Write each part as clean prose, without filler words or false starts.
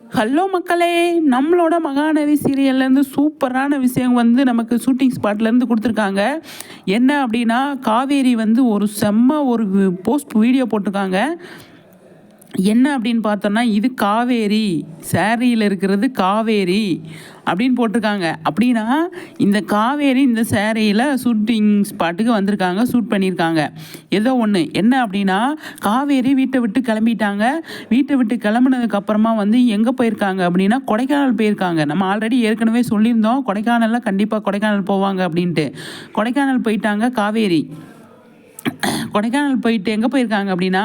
Hello மக்களே, நம்மளோட மகாநதி சீரியல்லேருந்து சூப்பரான விஷயம் வந்து நமக்கு ஷூட்டிங் ஸ்பாட்லேருந்து கொடுத்துருக்காங்க. என்ன அப்படின்னா, காவேரி வந்து ஒரு செம்ம ஒரு போஸ்ட் வீடியோ போட்டிருக்காங்க. என்ன அப்படின்னு பார்த்தோன்னா, இது காவேரி சேரீயில் இருக்கிறது காவேரி அப்படின்னு போட்டிருக்காங்க. அப்படின்னா இந்த காவேரி இந்த சேரீயில் ஷூட்டிங் ஸ்பாட்டுக்கு வந்திருக்காங்க, ஷூட் பண்ணியிருக்காங்க. ஏதோ ஒன்று என்ன அப்படின்னா, காவேரி வீட்டை விட்டு கிளம்பிட்டாங்க. வீட்டை விட்டு கிளம்புனதுக்கப்புறமா வந்து எங்கே போயிருக்காங்க அப்படின்னா, கொடைக்கானல் போயிருக்காங்க. நம்ம ஆல்ரெடி ஏற்கனவே சொல்லியிருந்தோம், கொடைக்கானலில் கண்டிப்பாக கொடைக்கானல் போவாங்க அப்படின்ட்டு. கொடைக்கானல் போயிட்டாங்க காவேரி. கொடைக்கானல் போயிட்டு எங்கே போயிருக்காங்க அப்படின்னா,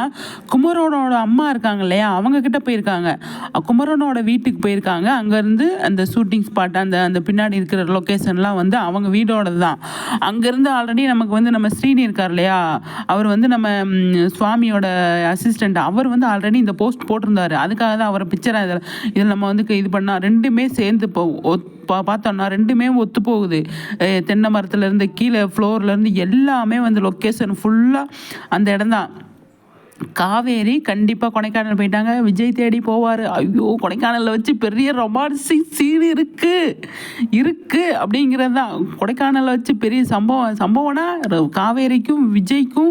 குமரனோட அம்மா இருக்காங்க இல்லையா, அவங்கக்கிட்ட போயிருக்காங்க. குமரனோட வீட்டுக்கு போயிருக்காங்க. அங்கேருந்து அந்த ஷூட்டிங் ஸ்பாட் அந்த அந்த பின்னாடி இருக்கிற லொக்கேஷன்லாம் வந்து அவங்க வீடோடது தான். அங்கேருந்து ஆல்ரெடி நமக்கு வந்து நம்ம ஸ்ரீனி இருக்கார் இல்லையா, அவர் வந்து நம்ம சுவாமியோட அசிஸ்டண்ட். அவர் வந்து ஆல்ரெடி இந்த போஸ்ட் போட்டிருந்தாரு. அதுக்காக தான் அவரை பிக்சராக இதில் நம்ம வந்து இது பண்ணால் ரெண்டுமே சேர்ந்து பார்த்தோன்னா ரெண்டுமே ஒத்து போகுது. தென்னை மரத்துலேருந்து கீழே ஃப்ளோர்லேருந்து எல்லாமே வந்து லொக்கேஷன் ஃபுல்லாக அந்த இடம் தான். காவேரி கண்டிப்பாக கொடைக்கானல் போயிட்டாங்க. விஜய் தேடி போவார். ஐயோ, கொடைக்கானலில் வச்சு பெரிய ரொமான்சிக் சீன் இருக்குது அப்படிங்கிறது தான். கொடைக்கானலில் வச்சு பெரிய சம்பவம்னா காவேரிக்கும் விஜய்க்கும்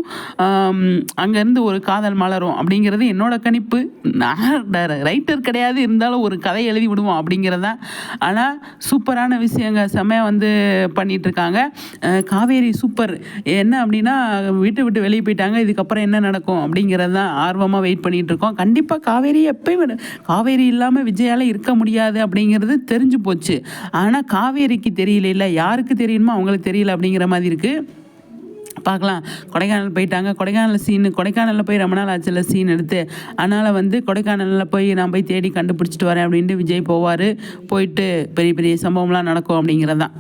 அங்கேருந்து ஒரு காதல் மலரும் அப்படிங்கிறது என்னோட கணிப்பு. நான் ரைட்டர் கிடையாது, இருந்தாலும் ஒரு கதை எழுதி விடுவோம் அப்படிங்கிறது தான். ஆனால் சூப்பரான விஷயங்க செம்மையாக வந்து பண்ணிகிட்ருக்காங்க. காவேரி சூப்பர். என்ன அப்படின்னா, வீட்டை விட்டு வெளியே போயிட்டாங்க. இதுக்கப்புறம் என்ன நடக்கும் அப்படிங்கிறது தான் ஆர்வமாக வெயிட் பண்ணிகிட்டு இருக்கோம். கண்டிப்பாக காவேரி எப்பயும் காவேரி இல்லாமல் விஜயால் இருக்க முடியாது அப்படிங்கிறது தெரிஞ்சு போச்சு. ஆனால் காவேரிக்கு தெரியல, யாருக்கு தெரியணுமோ அவங்களுக்கு தெரியல அப்படிங்கிற மாதிரி இருக்குது. பார்க்கலாம். கொடைக்கானல் போயிட்டாங்க. கொடைக்கானலில் போய் ரொம்ப நாள் ஆச்சுல சீன் எடுத்து. அதனால் வந்து கொடைக்கானலில் போய் நான் போய் தேடி கண்டுபிடிச்சிட்டு வரேன் அப்படின்ட்டு விஜய் போவார். போயிட்டு பெரிய பெரிய சம்பவம்லாம் நடக்கும் அப்படிங்கிறது தான்.